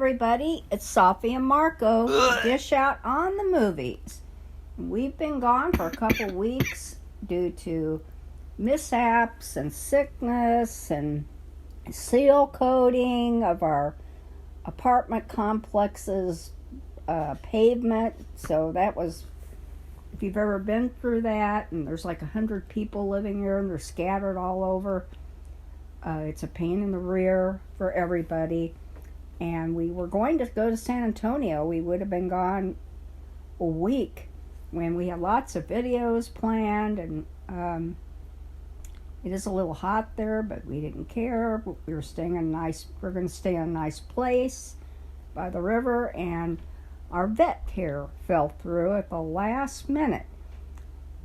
everybody. It's Safi and Marco. Dish out on the movies. We've been gone for a couple weeks due to mishaps and sickness and seal coating of our apartment complex's pavement. So that was, if you've ever been through that, and there's like 100 people living here and they're scattered all over, it's a pain in the rear for everybody. And we were going to go to San Antonio. We would have been gone a week when we had lots of videos planned, and it is a little hot there, but we didn't care. We were staying in we're going to stay in a nice place by the river, and our vet care fell through at the last minute.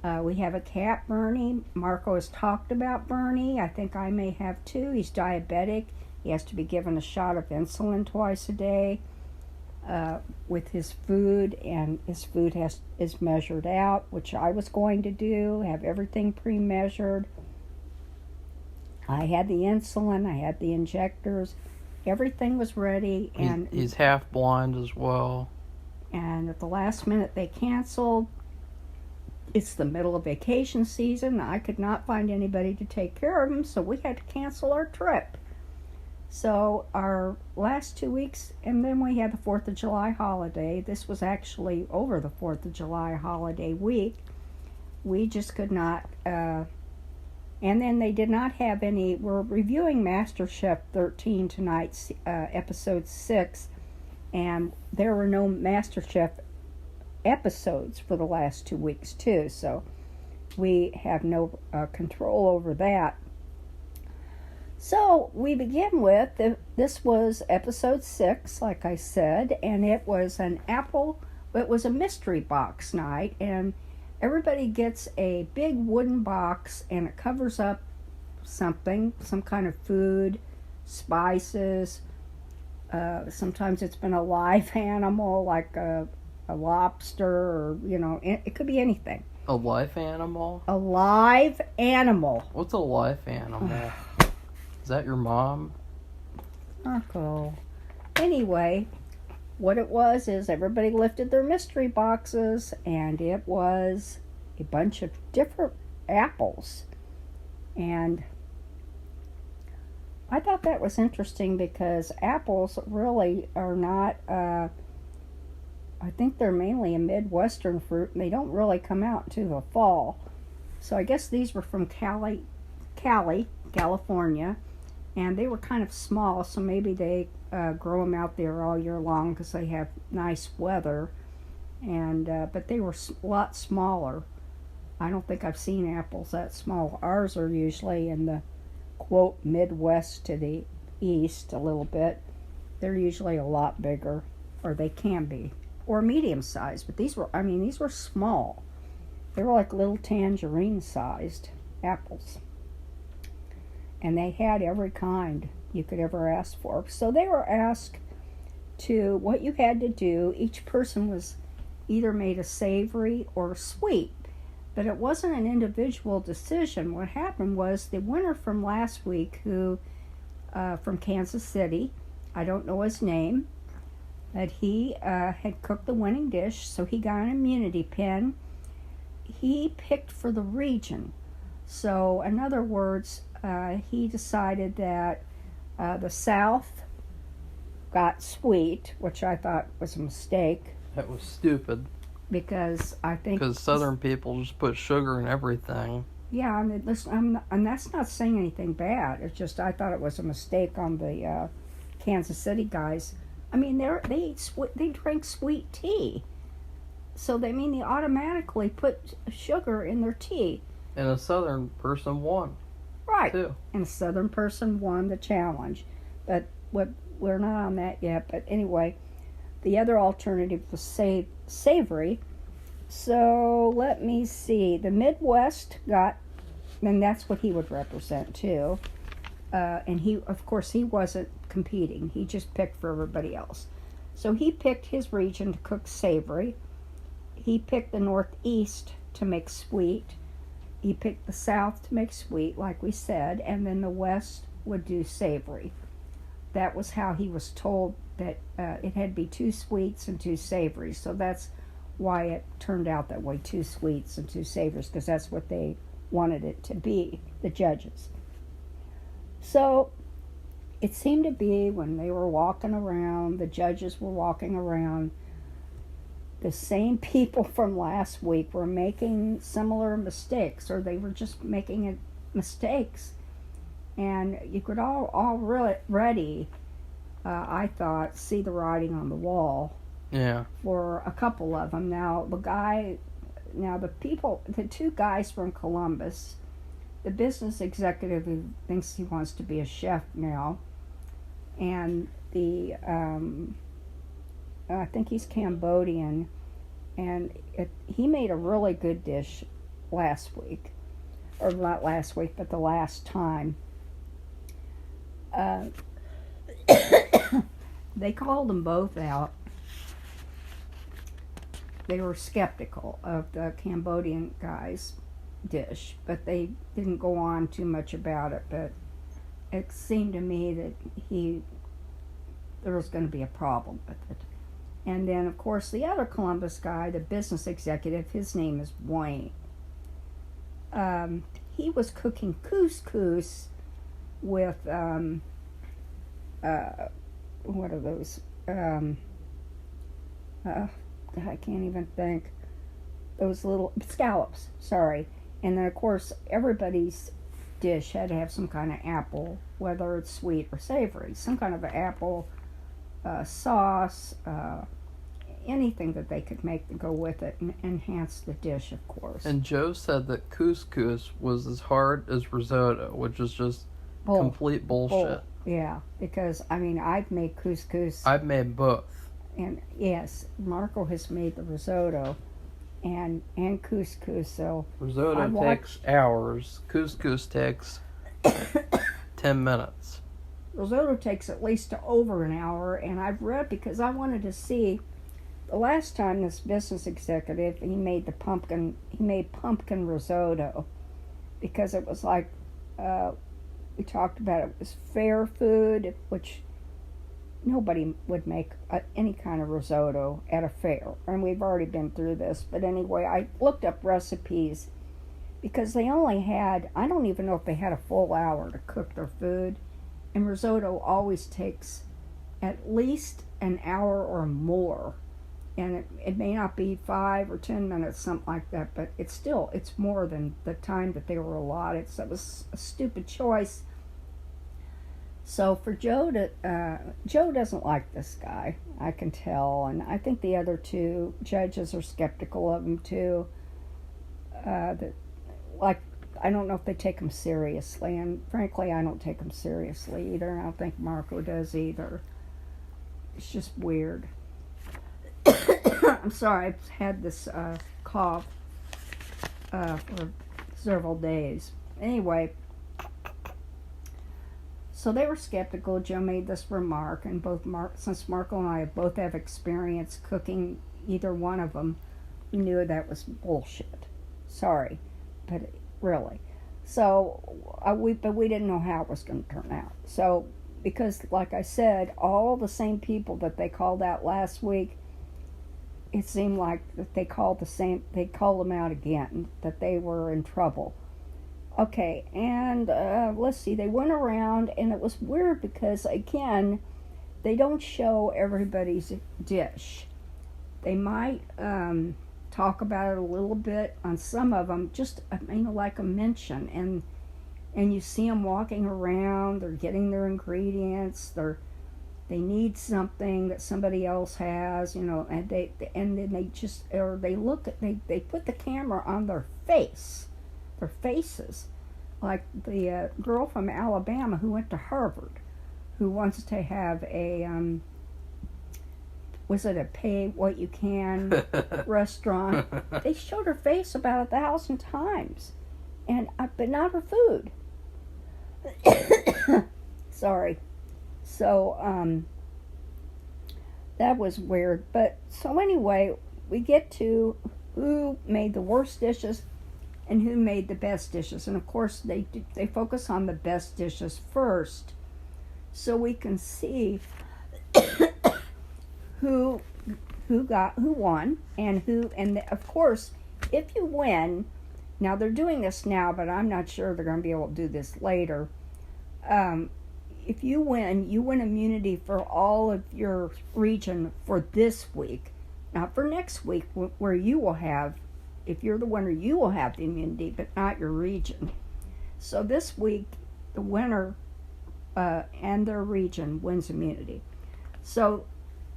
We have a cat, Bernie. Marco has talked about Bernie. I think I may have too. He's diabetic. He has to be given a shot of insulin twice a day with his food, and his food is measured out, which I was going to do, have everything pre-measured. I had the insulin, I had the injectors, everything was ready. And he's half blind as well. And at the last minute they canceled. It's the middle of vacation season. I could not find anybody to take care of him, so we had to cancel our trip. So our last 2 weeks, and then we had the 4th of July holiday. This was actually over the 4th of July holiday week. We just could not, and then they did not have any. We're reviewing Masterchef 13 tonight, episode 6, and there were no Masterchef episodes for the last 2 weeks too, so we have no control over that. So we begin with, this was episode 6, like I said, and it was it was a mystery box night, and everybody gets a big wooden box, and it covers up something, some kind of food, spices. Sometimes it's been a live animal, like a lobster, or, it could be anything. A live animal? A live animal. What's a live animal? Is that your mom? Marco. Anyway, what it was is everybody lifted their mystery boxes, and it was a bunch of different apples. And I thought that was interesting because apples really are not, I think they're mainly a Midwestern fruit, and they don't really come out until the fall. So I guess these were from Cali, California, and they were kind of small, so maybe they grow them out there all year long because they have nice weather. And but they were a lot smaller. I don't think I've seen apples that small. Ours are usually in the, quote, Midwest to the east a little bit. They're usually a lot bigger, or they can be, or medium sized. But these were small. They were like little tangerine-sized apples. And they had every kind you could ever ask for. So they were asked to, what you had to do, each person was either made a savory or a sweet. But it wasn't an individual decision. What happened was the winner from last week, who, from Kansas City, I don't know his name, but he had cooked the winning dish, so he got an immunity pin. He picked for the region. So, in other words, he decided that the South got sweet, which I thought was a mistake. That was stupid. Because I think... Because Southern people just put sugar in everything. Yeah, and that's not saying anything bad. It's just I thought it was a mistake on the Kansas City guys. I mean, they drink sweet tea. So they automatically put sugar in their tea. And a Southern person won. Right. Too. And a Southern person won the challenge. But we're not on that yet. But anyway, the other alternative was savory. So let me see. The Midwest got, and that's what he would represent too. And he wasn't competing. He just picked for everybody else. So he picked his region to cook savory. He picked the Northeast to make sweet. He picked the South to make sweet, like we said, and then the West would do savory. That was how he was told that it had to be 2 sweets and 2 savories. So that's why it turned out that way, 2 sweets and 2 savories, because that's what they wanted it to be, the judges. So it seemed to be when they were walking around, the judges were walking around, the same people from last week were making similar mistakes, or they were just making mistakes. And you could already, I thought, see the writing on the wall. Yeah. For a couple of them. Now, the 2 guys from Columbus, the business executive who thinks he wants to be a chef now, and the I think he's Cambodian, and he made a really good dish last week, or not last week, but the last time. They called them both out. They were skeptical of the Cambodian guy's dish, but they didn't go on too much about it. But it seemed to me that there was going to be a problem with it. And then, of course, the other Columbus guy, the business executive, his name is Wayne. He was cooking couscous with, what are those? I can't even think. Those little scallops, sorry. And then, of course, everybody's dish had to have some kind of apple, whether it's sweet or savory. Some kind of an apple sauce, anything that they could make to go with it and enhance the dish, of course. And Joe said that couscous was as hard as risotto, which is just complete bullshit. Yeah, because, I mean, I've made couscous. I've made both. And, yes, Marco has made the risotto and couscous, so... Risotto takes hours. Couscous takes 10 minutes. Risotto takes at least over an hour, and I've read, because I wanted to see... The last time this business executive, he made pumpkin risotto, because it was like, we talked about it was fair food, which nobody would make any kind of risotto at a fair, and we've already been through this. But anyway, I looked up recipes, because they only had, I don't even know if they had a full hour to cook their food, and risotto always takes at least an hour or more. And it may not be 5 or 10 minutes, something like that, but it's more than the time that they were allotted. So it was a stupid choice. So for Joe Joe doesn't like this guy, I can tell, and I think the other 2 judges are skeptical of him too. I don't know if they take him seriously, and frankly, I don't take him seriously either. I don't think Marco does either. It's just weird. I'm sorry, I've had this cough for several days. Anyway, so they were skeptical. Joe made this remark, and since Marco and I both have experience cooking either one of them, we knew that was bullshit. Sorry, but really. So we didn't know how it was going to turn out. So because, like I said, all the same people that they called out last week, it seemed like that they called them out again, that they were in trouble. Okay, and let's see, they went around, and it was weird because, again, they don't show everybody's dish. They might talk about it a little bit on some of them, just, like a mention, and you see them walking around, they're getting their ingredients, they need something that somebody else has, and then they just, or they put the camera on their faces, like the girl from Alabama who went to Harvard, who wants to have a, was it a pay what you can restaurant? They showed her face about 1,000 times, but not her food. Sorry. So, that was weird. But, so anyway, we get to who made the worst dishes and who made the best dishes. And, of course, they focus on the best dishes first, so we can see who won, and of course, if you win, now they're doing this now, but I'm not sure they're going to be able to do this later. If you win immunity for all of your region for this week, not for next week, where you will have, if you're the winner, you will have the immunity, but not your region. So this week, the winner and their region wins immunity. So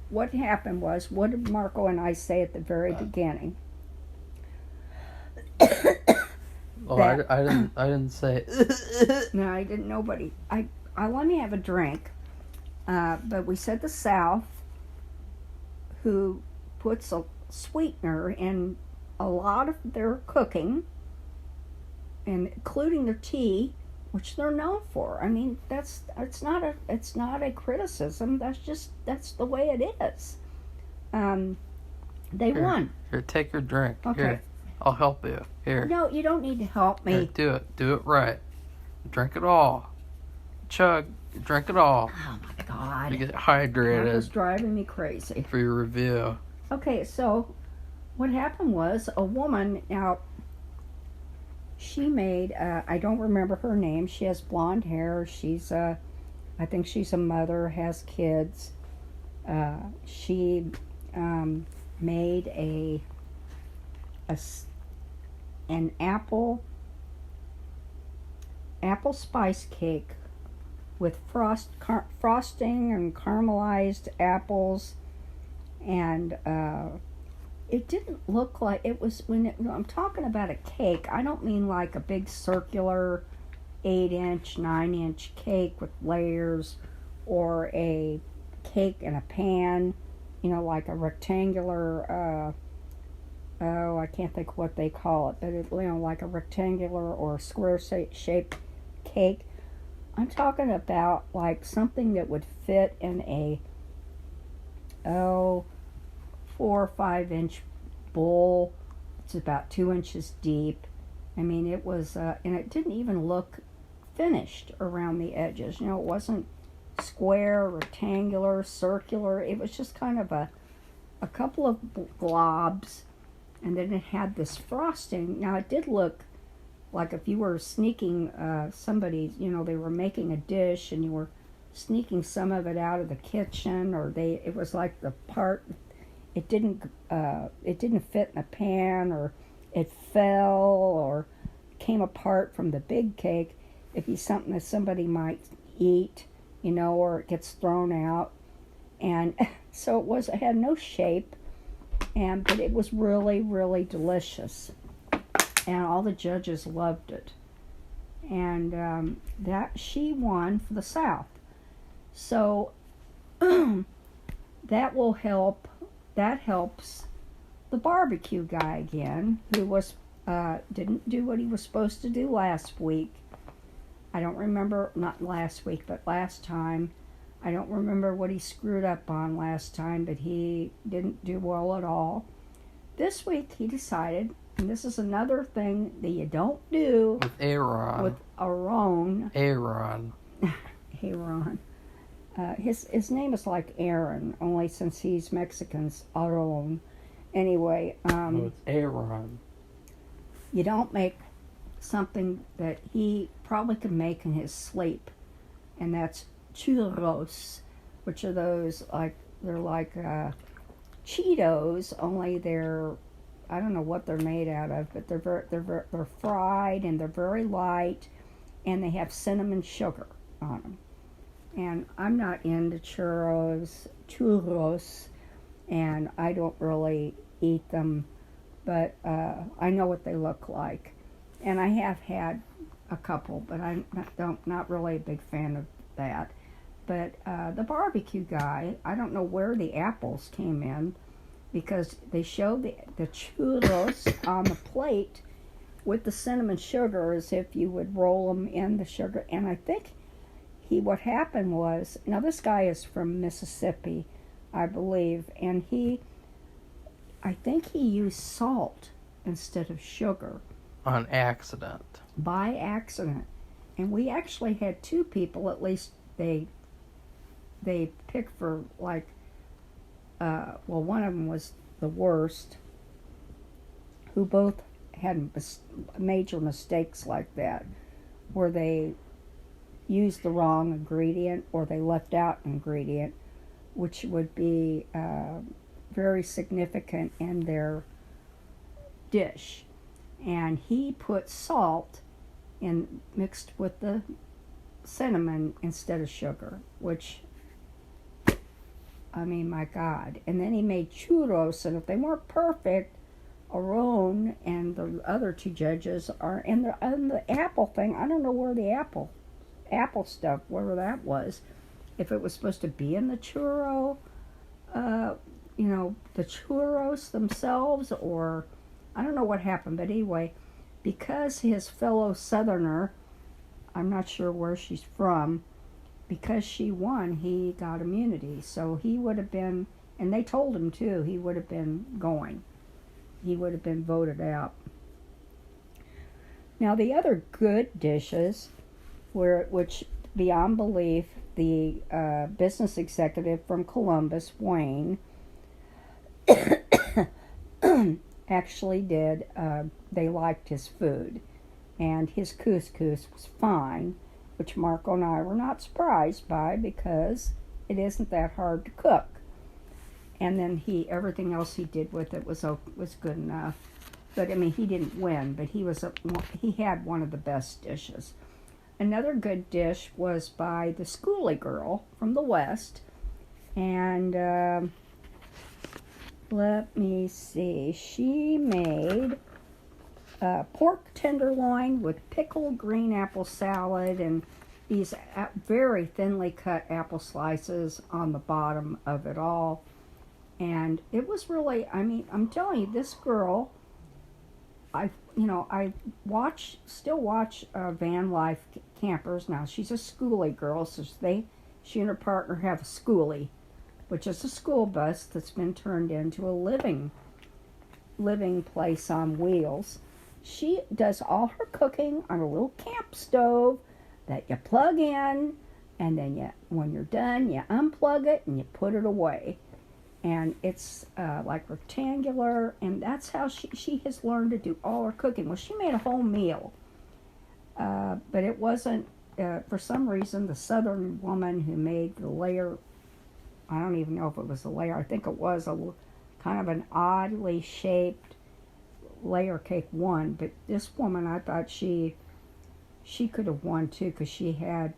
what happened was, what did Marco and I say at the very beginning? I didn't say. No, I didn't. Nobody. I let me have a drink. But we said the South, who puts a sweetener in a lot of their cooking, and including their tea, which they're known for. I mean, it's not a criticism. That's the way it is. They won. Here, take your drink. Okay. Here, I'll help you. Here. No, you don't need to help me. Here, do it. Do it right. Drink it all. Chug. Drink it all. Oh my God. To get hydrated. That was driving me crazy. For your review. Okay, so what happened was a woman, now she made, I don't remember her name. She has blonde hair. She's I think she's a mother, has kids. She made an apple spice cake with frosting and caramelized apples, and it didn't look like it was, when I'm talking about a cake, I don't mean like a big circular 8-inch, 9-inch cake with layers, or a cake in a pan, like a rectangular, I can't think what they call it, but it, like a rectangular or square shaped cake. I'm talking about like something that would fit in a 4 or 5-inch bowl. It's about 2 inches deep. I mean, it was, and it didn't even look finished around the edges. It wasn't square, rectangular, circular. It was just kind of a couple of globs, and then it had this frosting. Now, it did look like if you were sneaking somebody, they were making a dish and you were sneaking some of it out of the kitchen, or it was like the part, it didn't fit in a pan, or it fell, or came apart from the big cake. It'd be something that somebody might eat, or it gets thrown out. And so it had no shape, but it was really, really delicious. And all the judges loved it. And that she won for the South. So that will help. That helps the barbecue guy again, who didn't do what he was supposed to do last week. I don't remember, not last week, but last time. I don't remember what he screwed up on last time, but he didn't do well at all. This week he decided, and this is another thing that you don't do with Aaron. With Aaron. Aaron. Aaron. His name is like Aaron, only since he's Mexican's Aaron. Anyway, no, it's Aaron. You don't make something that he probably could make in his sleep, and that's churros, which are those they're like Cheetos, only they're, I don't know what they're made out of, but they're fried, and they're very light, and they have cinnamon sugar on them. And I'm not into churros, and I don't really eat them, but I know what they look like. And I have had a couple, but I'm not really a big fan of that. But the barbecue guy, I don't know where the apples came in, because they showed the churros on the plate with the cinnamon sugar as if you would roll them in the sugar. And I think what happened was, now this guy is from Mississippi, I believe, and I think he used salt instead of sugar. On accident. By accident. And we actually had 2 people, at least they picked for, like, well, one of them was the worst, who both had major mistakes like that, where they used the wrong ingredient or they left out an ingredient, which would be very significant in their dish. And he put salt in mixed with the cinnamon instead of sugar, which, I mean, my God. And then he made churros, and if they weren't perfect, Aron and the other two judges are in the apple thing. I don't know where the apple stuff, wherever that was. If it was supposed to be in the churro, the churros themselves, or I don't know what happened. But anyway, because his fellow Southerner, I'm not sure where she's from, because she won, he got immunity. So he would have been, and they told him too, he would have been going. He would have been voted out. Now the other good dishes were, which beyond belief, the business executive from Columbus, Wayne, actually did, they liked his food. And his couscous was fine, which Marco and I were not surprised by because it isn't that hard to cook. And then everything else he did with it was good enough. But I mean, he didn't win, but he had one of the best dishes. Another good dish was by the schoolie girl from the West, and let me see, she made pork tenderloin with pickled green apple salad and these very thinly cut apple slices on the bottom of it all. And it was really, I mean, I'm telling you, this girl, I still watch Van Life Campers now. She's a schoolie girl, so she and her partner have a schoolie, which is a school bus that's been turned into a living place on wheels. She does all her cooking on a little camp stove that you plug in, and then when you're done, you unplug it and you put it away. And it's like rectangular, and that's how she has learned to do all her cooking. Well, she made a whole meal, but it wasn't, for some reason, the Southern woman who made the layer, I don't even know if it was a layer, I think it was a kind of an oddly shaped layer cake won, but this woman, I thought she could have won too, because she had,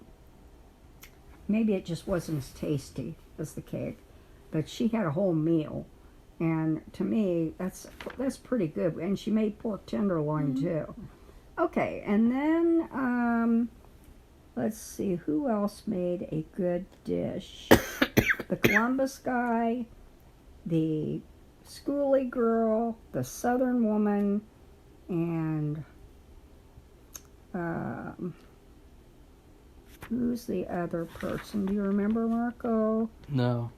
maybe it just wasn't as tasty as the cake, but she had a whole meal, and to me, that's pretty good. And she made pork tenderloin too. Okay, and then let's see, who else made a good dish? The Columbus guy, the schoolie girl, the Southern woman, and who's the other person? Do you remember, Marco? No.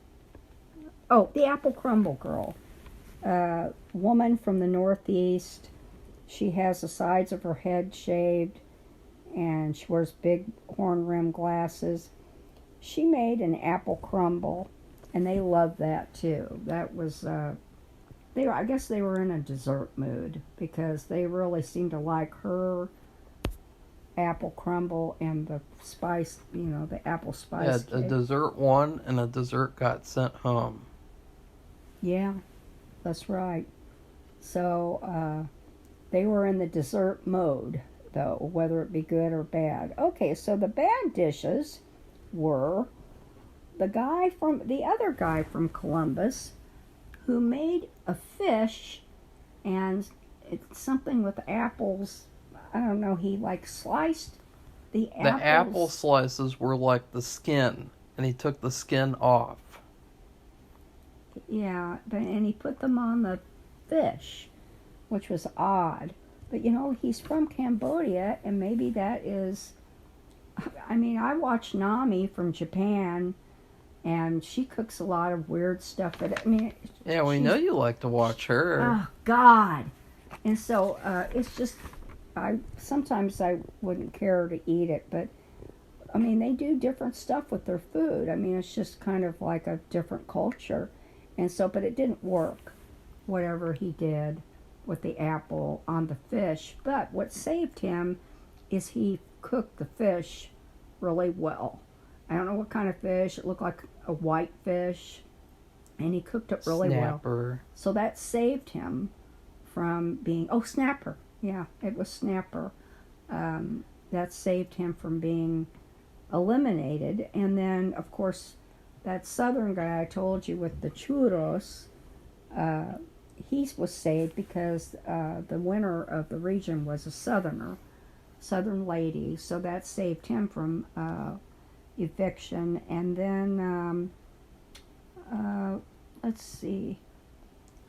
Oh, the apple crumble girl. Woman from the Northeast. She has the sides of her head shaved, and she wears big horn-rimmed glasses. She made an apple crumble, and they loved that too. That was, I guess they were in a dessert mood, because they really seemed to like her apple crumble and the spice, the apple spice Yeah, a dessert won, and a dessert got sent home. Yeah, that's right. So they were in the dessert mode, though, whether it be good or bad. Okay, so the bad dishes were the other guy from Columbus, who made a fish, and it's something with apples. I don't know. He sliced the apples. The apple slices were like the skin, and he took the skin off. Yeah, and he put them on the fish, which was odd. But he's from Cambodia, and maybe that is. I mean, I watch Nami from Japan, and she cooks a lot of weird stuff. But I mean, yeah, we know you like to watch her. Oh God! And so it's just, sometimes I wouldn't care to eat it, but I mean, they do different stuff with their food. I mean, it's just kind of like a different culture. And so, but it didn't work, whatever he did with the apple on the fish. But what saved him is he cooked the fish really well. I don't know what kind of fish. It looked like a white fish. And he cooked it really Snapper. well. So that saved him from being... Oh, snapper. Yeah, it was snapper. That saved him from being eliminated. And then, of course, that southern guy I told you with the churros, he was saved because the winner of the region was a southern lady. So that saved him from eviction. And then, let's see.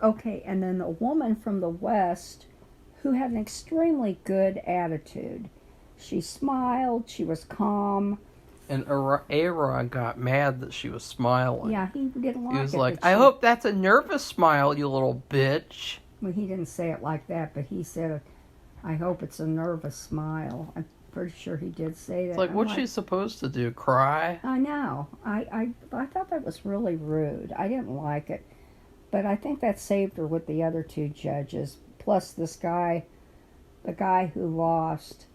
Okay, and then the woman from the west who had an extremely good attitude. She smiled, she was calm. And Aaron got mad that she was smiling. Yeah, he didn't like it. He was like, I hope that's a nervous smile, you little bitch. Well, he didn't say it like that, but he said, I hope it's a nervous smile. I'm pretty sure he did say that. It's like, what's she supposed to do, cry? I know. I thought that was really rude. I didn't like it. But I think that saved her with the other two judges. Plus this guy, the guy who lost,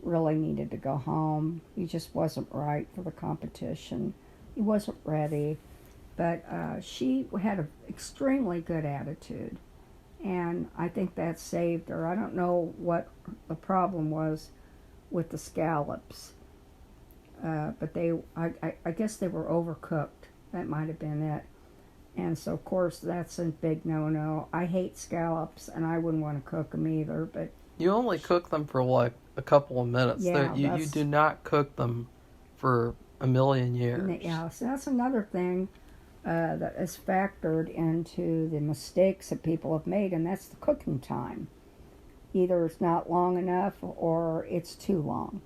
really needed to go home. He just wasn't right for the competition. He wasn't ready. But she had an extremely good attitude. And I think that saved her. I don't know what the problem was with the scallops. But I guess they were overcooked. That might have been it. And so, of course, that's a big no-no. I hate scallops, and I wouldn't want to cook them either. But you only cook them for like a couple of minutes. Yeah, you do not cook them for a million years. Yeah, so that's another thing that is factored into the mistakes that people have made, and that's the cooking time. Either it's not long enough or it's too long.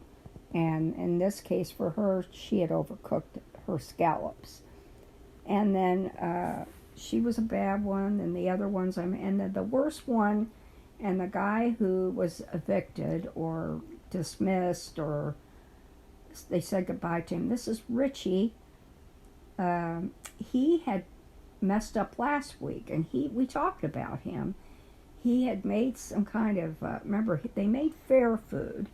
And in this case, for her, she had overcooked her scallops. And then she was a bad one, and the other ones, and then the worst one, and the guy who was evicted or dismissed, or they said goodbye to him. This is Richie. He had messed up last week, and we talked about him. He had made some kind of, remember, they made fair food,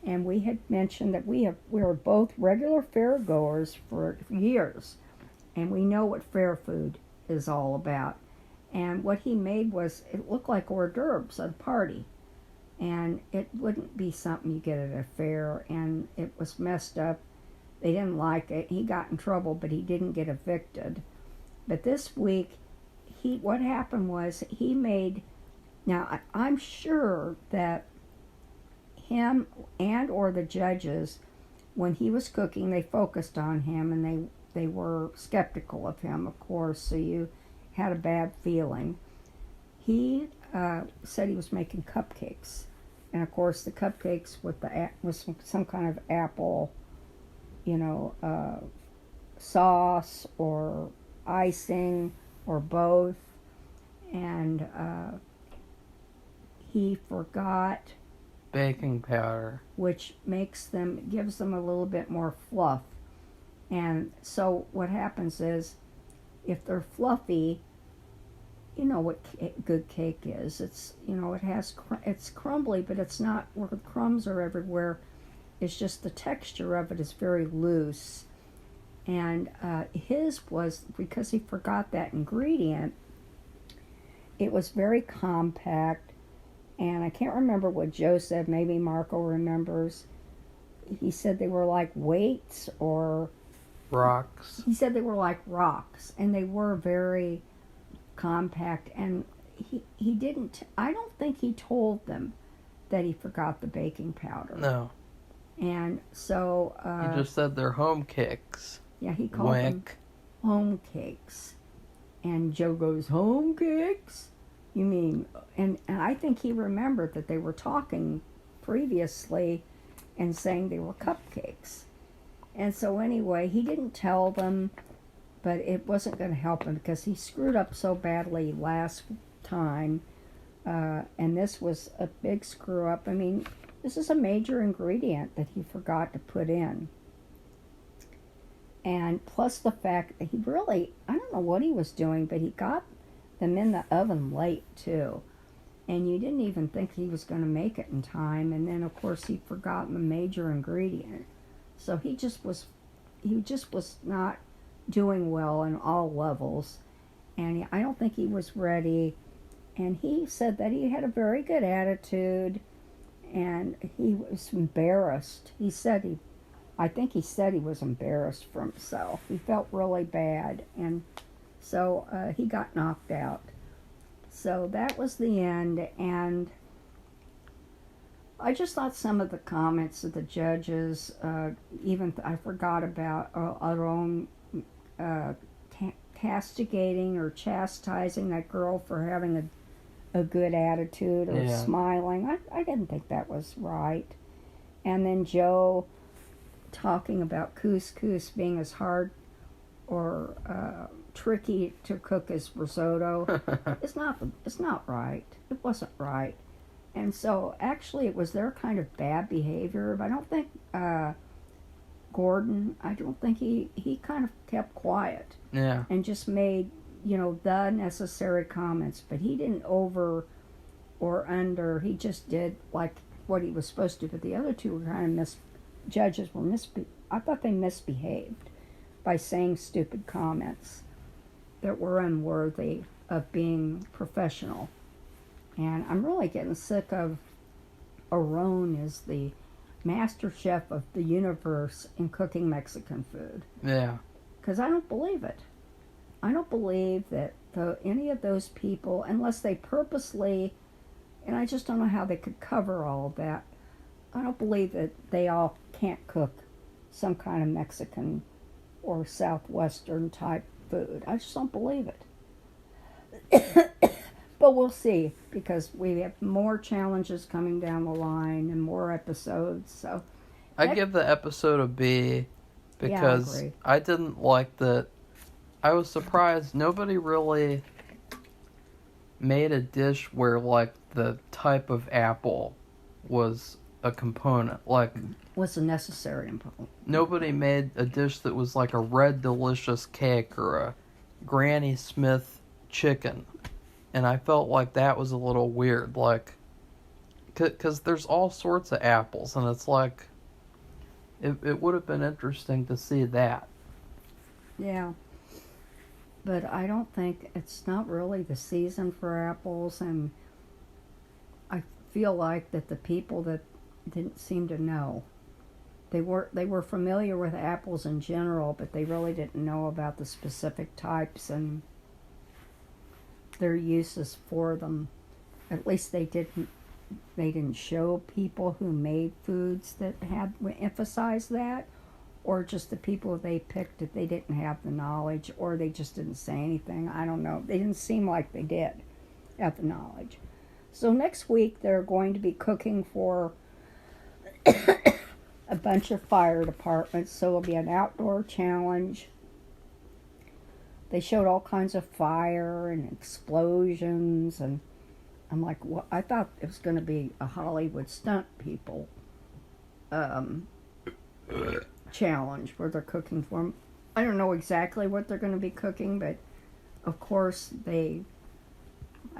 and we had mentioned that we were both regular fair goers for years. And we know what fair food is all about. And what he made was, it looked like hors d'oeuvres at a party. And it wouldn't be something you get at a fair. And it was messed up. They didn't like it. He got in trouble, but he didn't get evicted. But this week, what happened was he made... Now, I'm sure that him and or the judges, when he was cooking, they focused on him, and they were skeptical of him, of course, so you had a bad feeling. He said he was making cupcakes. And, of course, the cupcakes with some kind of apple, sauce or icing or both. And he forgot... baking powder. Which gives them a little bit more fluff. And so what happens is, if they're fluffy, you know what good cake is. It's, it's crumbly, but it's not where the crumbs are everywhere. It's just the texture of it is very loose. And his was, because he forgot that ingredient, it was very compact. And I can't remember what Joe said. Maybe Marco remembers. He said they were like weights or... rocks. He said they were like rocks, and they were very compact, and he didn't... I don't think he told them that he forgot the baking powder. No. And so... he just said they're home cakes. Yeah, he called them home cakes. And Joe goes, home cakes? You mean... And I think he remembered that they were talking previously and saying they were cupcakes. And so anyway, he didn't tell them, but it wasn't going to help him because he screwed up so badly last time. And this was a big screw up. I mean, this is a major ingredient that he forgot to put in. And plus the fact that he really, I don't know what he was doing, but he got them in the oven late too. And you didn't even think he was going to make it in time. And then, of course, he'd forgotten the major ingredient. So he just was not doing well in all levels. And I don't think he was ready. And he said that he had a very good attitude. And he was embarrassed. I think he said he was embarrassed for himself. He felt really bad. And so he got knocked out. So that was the end, and I just thought some of the comments of the judges, I forgot about our own castigating or chastising that girl for having a good attitude or smiling. I didn't think that was right. And then Joe talking about couscous being as hard or tricky to cook as risotto. It's not right. It wasn't right. And so actually it was their kind of bad behavior. But I don't think Gordon, I don't think he kind of kept quiet. Yeah. And just made, the necessary comments. But he didn't over or under. He just did like what he was supposed to. But the other two were kind of judges were I thought they misbehaved by saying stupid comments that were unworthy of being professional. And I'm really getting sick of Aarón as the master chef of the universe in cooking Mexican food. Yeah. Because I don't believe it. I don't believe that any of those people, unless they purposely, and I just don't know how they could cover all of that, I don't believe that they all can't cook some kind of Mexican or Southwestern type food. I just don't believe it. But we'll see, because we have more challenges coming down the line and more episodes. So I give the episode a B because I didn't like that. I was surprised nobody really made a dish where like the type of apple was a component. Like, was a necessary component. Nobody made a dish that was like a red delicious cake or a Granny Smith chicken. And I felt like that was a little weird, like, because there's all sorts of apples, and it's like, it would have been interesting to see that. Yeah. But I don't think, it's not really the season for apples, and I feel like that the people that didn't seem to know, they were familiar with apples in general, but they really didn't know about the specific types and their uses for them. At least they didn't show people who made foods that had emphasized that, or just the people they picked that they didn't have the knowledge, or they just didn't say anything. I don't know. They didn't seem like they did have the knowledge. So next week they're going to be cooking for a bunch of fire departments, so it'll be an outdoor challenge. They showed all kinds of fire and explosions, and I'm like, well, I thought it was going to be a Hollywood stunt people challenge where they're cooking for them. I don't know exactly what they're going to be cooking, but of course I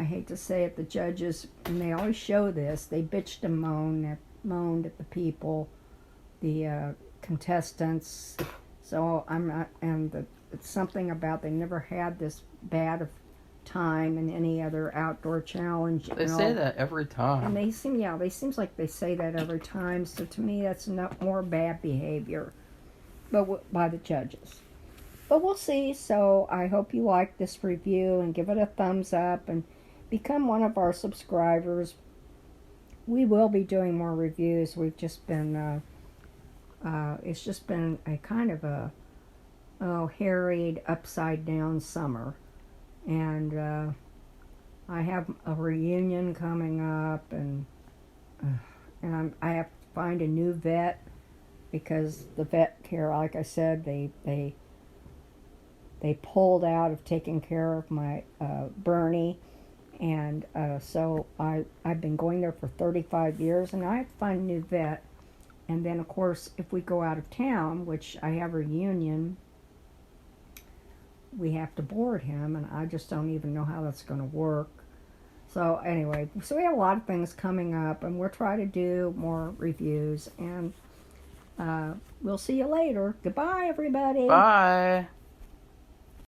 hate to say it, the judges, and they always show this, they bitched and moaned at the people, the contestants. So I'm not, and it's something about they never had this bad of time in any other outdoor challenge. They say that every time. And they seems like they say that every time. So to me, that's not more bad behavior, but by the judges. But we'll see. So I hope you like this review and give it a thumbs up and become one of our subscribers. We will be doing more reviews. We've just been, it's just been a kind of a harried, upside down summer. And I have a reunion coming up, and I have to find a new vet, because the vet care, like I said, they pulled out of taking care of my Bernie, and so I've been going there for 35 years, and I have to find a new vet. And then, of course, if we go out of town, which I have a reunion we have to board him, and I just don't even know how that's going to work. So anyway, so we have a lot of things coming up, and we'll try to do more reviews, and we'll see you later. Goodbye, everybody. Bye.